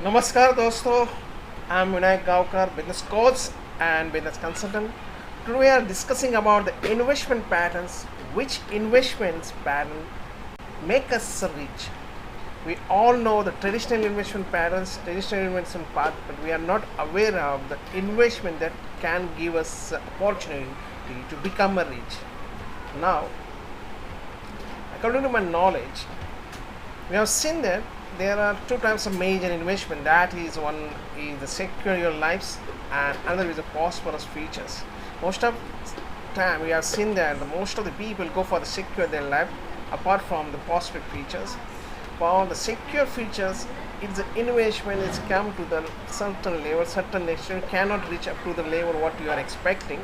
नमस्कार दोस्तों, I am Vinayak Gavkar, business coach and business consultant. Today we are discussing about the investment patterns. Which investments pattern make us rich? We all know the traditional investment patterns, traditional investment path, but we are not aware of the investment that can give us opportunity to become a rich. Now, according to my knowledge, we have seen that there are two types of major investment. That is, one is the secure your lives and another is the prosperous futures. Most of time we have seen that most of the people go for the secure their life apart from the prosperous features. For the secure features, it's the investment is come to the certain level, certain extent, cannot reach up to the level what you are expecting,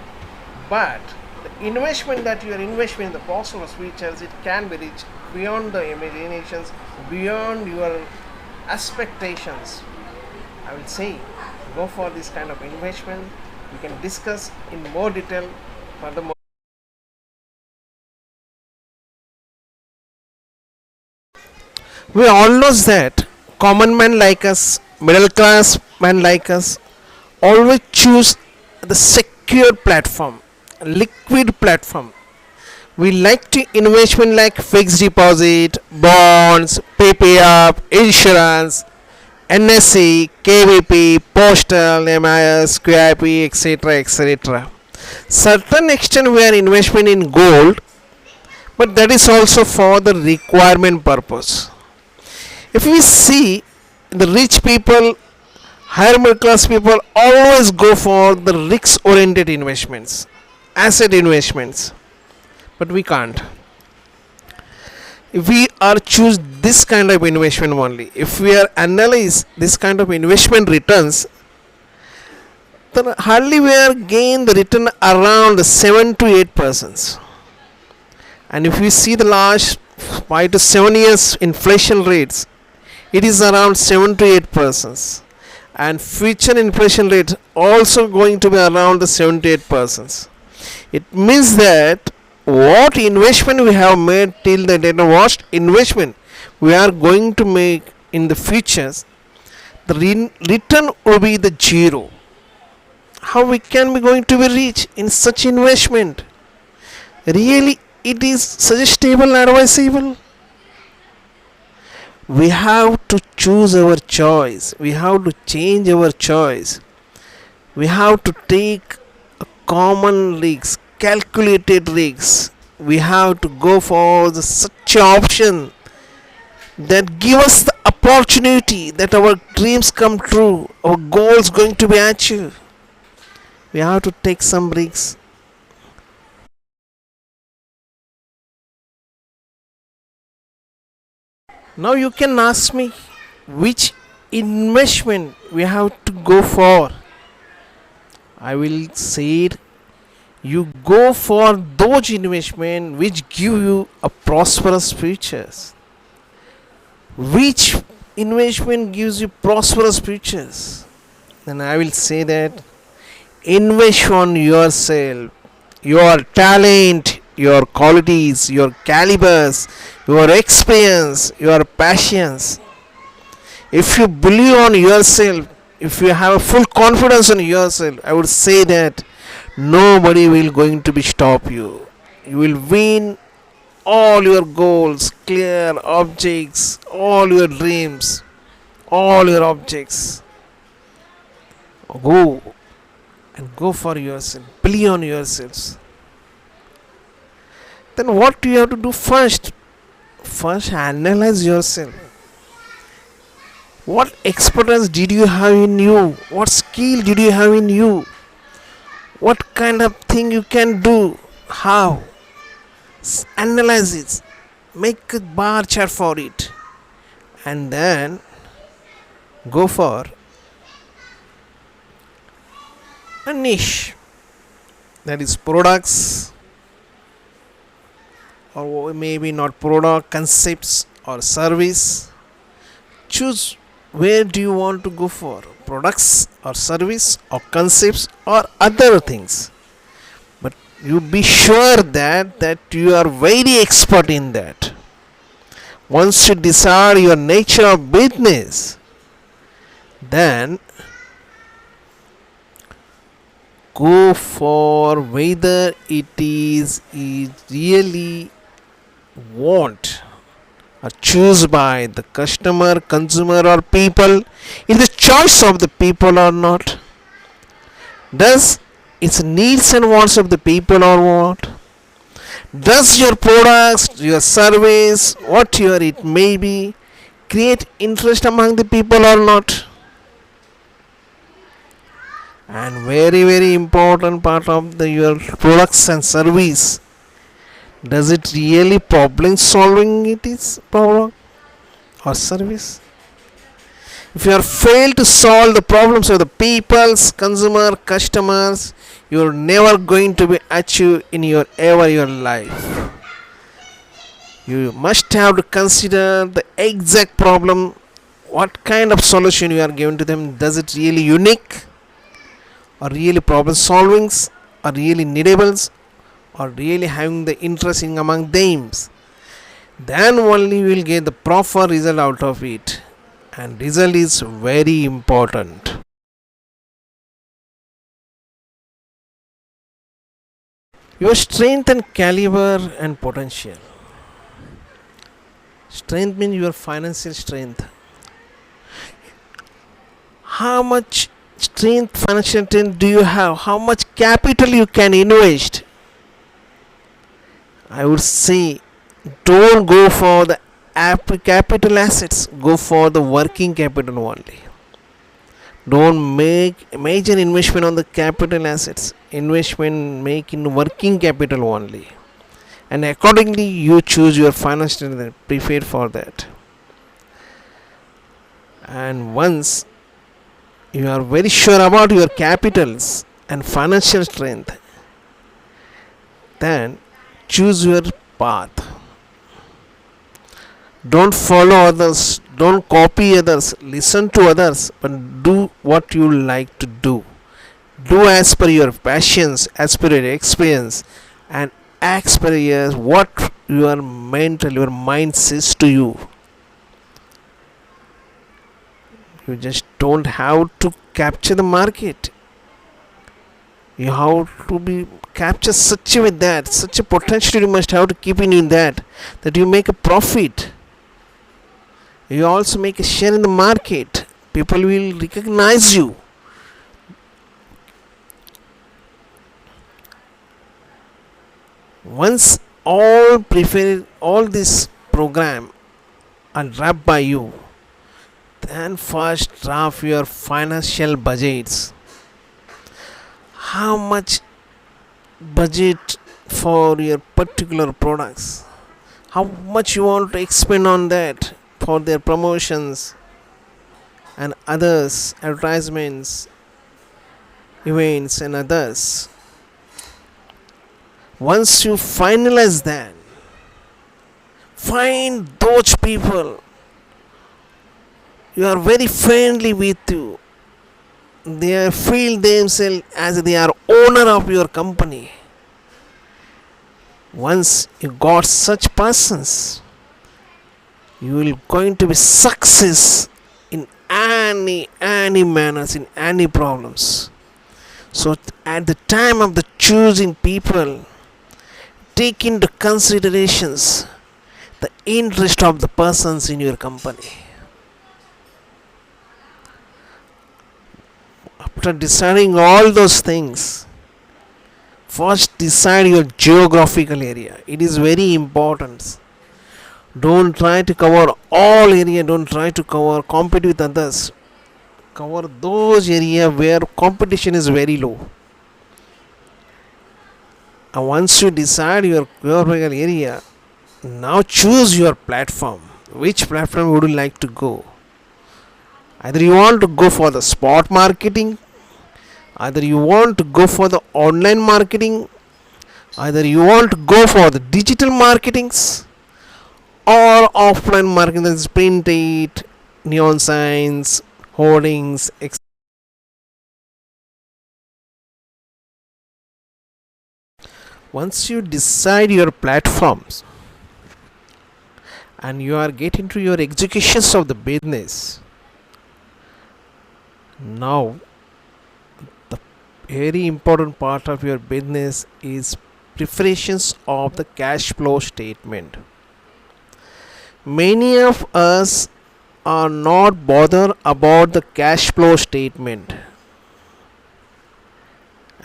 but the investment that you are investing in the prosperous features, it can be reached beyond the imaginations, beyond your expectations. I will say, go for this kind of investment. We can discuss in more detail furthermore. We all know that common men like us, middle class men like us, always choose the secure platform, liquid platform. We like to investment like fixed deposit, bonds, PPF, insurance, NSE, KVP, Postal MIS, QIP, etc. etc. Certain extent we are investment in gold, but that is also for the requirement purpose. If we see the rich people, higher middle class people always go for the risk oriented investments, asset investments, but we can't. If we are choose this kind of investment only, if we are analyze this kind of investment returns, then hardly we are gain the return around 7 to 8%. And if we see the last 5 to 7 years inflation rates, it is around 7 to 8%, and future inflation rate also going to be around the 7 to 8%. It means that what investment we have made till the date, what investment we are going to make in the futures, the return will be the zero. How we can be going to be rich in such investment? Really, it is suggestible, advisable. We have to choose our choice. We have to change our choice. We have to take a common risks, calculated risks. We have to go for such option that give us the opportunity that our dreams come true, our goals going to be achieved. We have to take some risks. Now you can ask me which investment we have to go for. I will say it, you go for those investment which give you a prosperous futures. Which investment gives you prosperous futures? Then I will say that invest on yourself, your talent, your qualities, your calibers, your experience, your passions. If you believe on yourself, if you have full confidence in yourself, I would say that nobody will going to be stop you. You will win all your goals, clear objects, all your dreams, all your objects. Go and go for yourself. Believe on yourselves. Then what do you have to do first? First, analyze yourself. What expertise did you have in you? What skill did you have in you? What kind of thing you can do? How? Analyze it. Make a bar chart for it. And then go for a niche. That is products, or maybe not product, concepts or service. Choose where do you want to go for, products or service or concepts or other things, but you be sure that you are very expert in that. Once you decide your nature of business, then go for whether it is really want or choose by the customer, consumer, or people. It is the choice of the people or not. Does its needs and wants of the people or what? Does your products, your service, whatever it may be, create interest among the people or not? And very important part of your products and service, does it really problem solving it is product or service? If you are failed to solve the problems of the people's consumer customers, you are never going to be achieved in your life. You must have to consider the exact problem, what kind of solution you are giving to them. Does it really unique or really problem solvings or really needables or really having the interest in among them? Then only you will get the proper result out of it, and result is very important. Your strength and caliber and potential. Strength means your financial strength. How much strength, financial strength do you have? How much capital you can invest? I would say don't go for the capital assets, go for the working capital only. Don't make major investment on the capital assets. Investment make in working capital only, and accordingly you choose your financial prepared for that. And once you are very sure about your capitals and financial strength, then choose your path. Don't follow others, don't copy others, listen to others, but do what you like to do. Do as per your passions, as per your experience, and as per what your your mind says to you. You just don't have to capture the market. You have to be capture such a with that, such a potential you must have to keep in that you make a profit. You also make a share in the market. People will recognize you. Once all this program are wrapped by you, then first draft your financial budgets. How much budget for your particular products? How much you want to expend on that for their promotions and others, advertisements, events, and others? Once you finalize that, find those people you are very friendly with you. They feel themselves as they are owner of your company. Once you got such persons, you will going to be success in any manners, in any problems. So at the time of the choosing people, take into considerations the interest of the persons in your company. After deciding all those things, first decide your geographical area. It is very important. Don't try to cover all area. Don't try to compete with others. Cover those area where competition is very low. And once you decide your geographical area, now choose your platform. Which platform would you like to go? Either you want to go for the spot marketing, either you want to go for the online marketing, either you want to go for the digital marketings or offline marketing, that is print it, neon signs, hoardings, etc. Once you decide your platforms and you are getting to your executions of the business, Now, the very important part of your business is preparations of the cash flow statement. Many of us are not bothered about the cash flow statement,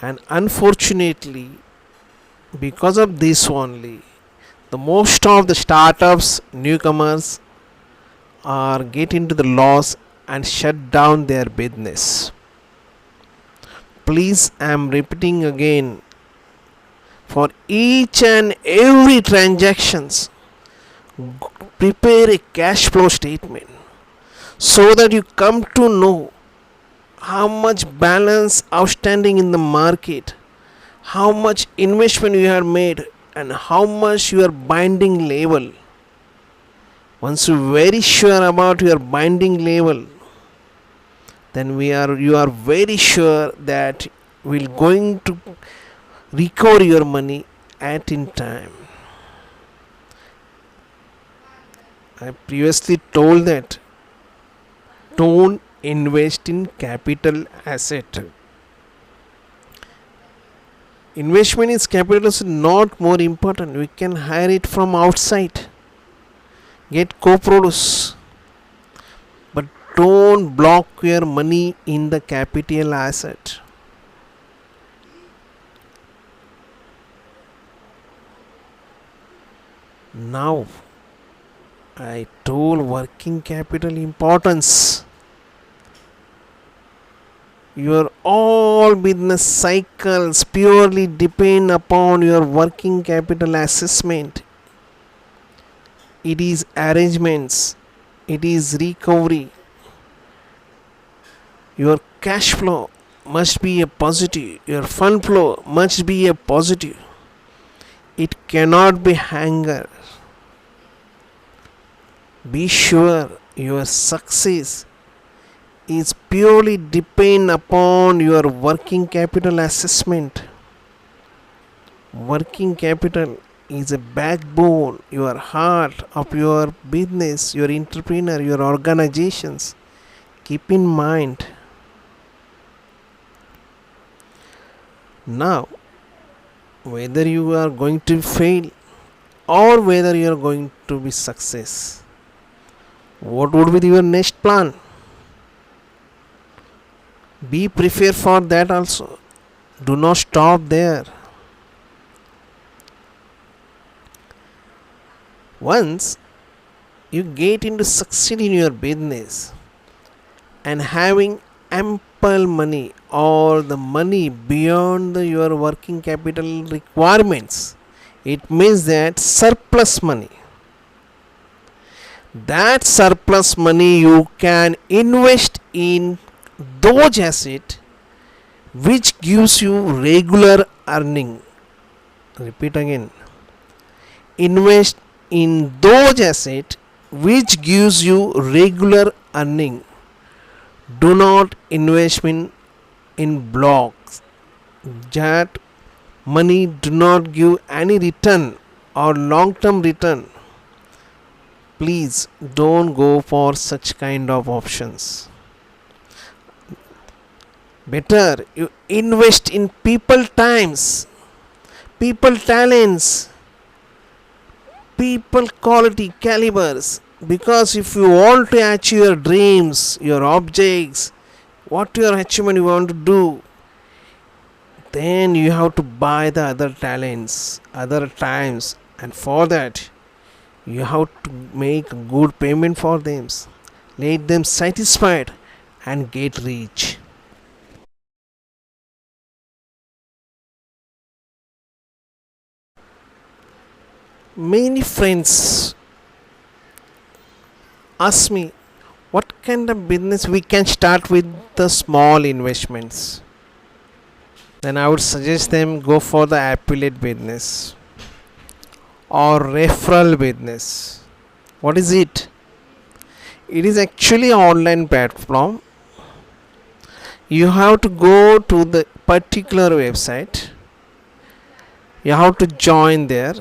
and unfortunately, because of this only, the most of the startups, newcomers, are get into the loss and shut down their business. Please, I am repeating again, for each and every transactions, prepare a cash flow statement so that you come to know how much balance outstanding in the market, how much investment you have made, and how much your binding level. Once you are very sure about your binding level, then you are very sure that we're going to recover your money at in time. I previously told that don't invest in capital asset. Investment in capital is not more important. We can hire it from outside, get co-produce, but don't block your money in the capital asset. Now, I told working capital importance. Your all business cycles purely depend upon your working capital assessment. It is arrangements, it is recovery. Your cash flow must be a positive, your fund flow must be a positive. It cannot be hanger. Be sure your success is purely depend upon your working capital assessment. Working capital is a backbone, your heart of your business, your entrepreneur, your organizations. Keep in mind. Now, whether you are going to fail or whether you are going to be success, what would be your next plan? Be prepared for that also. Do not stop there. Once you get into succeed in your business and having ample money or the money beyond your working capital requirements, it means that surplus money. That surplus money you can invest in those assets which gives you regular earning. Repeat again. Invest in those assets which gives you regular earning. Do not invest in blocks. That money do not give any return or long-term return. Please don't go for such kind of options. Better you invest in people times, people talents, people quality calibers. Because if you want to achieve your dreams, your objects, what your achievement you want to do, then you have to buy the other talents, other times, and for that you have to make a good payment for them, let them satisfied and get rich. Many friends ask me what kind of business we can start with the small investments. Then I would suggest them go for the affiliate business or referral business. What is it? It is actually an online platform. You have to go to the particular website. You have to join there.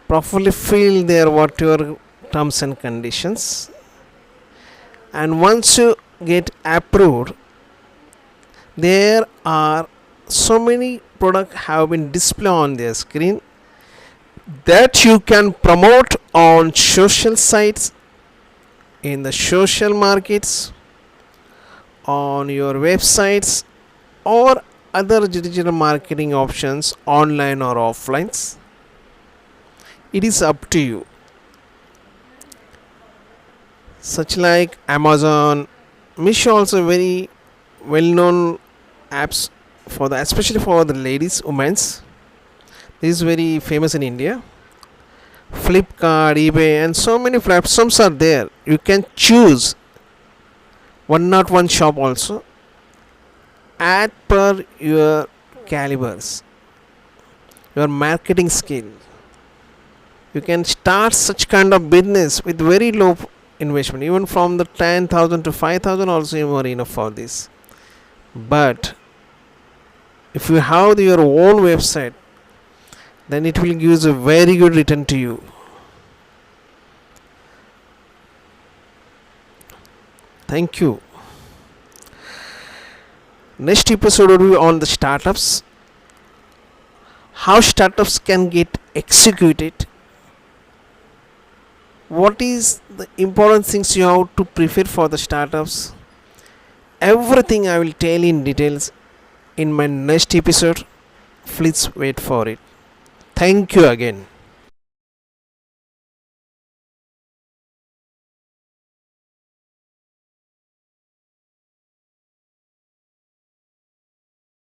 Properly fill there what your terms and conditions. And once you get approved, there are so many products have been displayed on their screen that you can promote on social sites, in the social markets, on your websites, or other digital marketing options, online or offline. It is up to you. Such like Amazon, Misho also very well known apps for the, especially for the ladies, women's. This is very famous in India. Flipkart, eBay, and so many platforms are there. You can choose one not one shop also at per your calibers, your marketing skill. You can start such kind of business with very low investment, even from the 10,000 to 5,000 also you are enough for this. But if you have your own website, then it will give a very good return to you. Thank you. Next episode will be on the startups, how startups can get executed, what is the important things you have to prepare for the startups. Everything I will tell in details in my next episode. Please wait for it. Thank you again.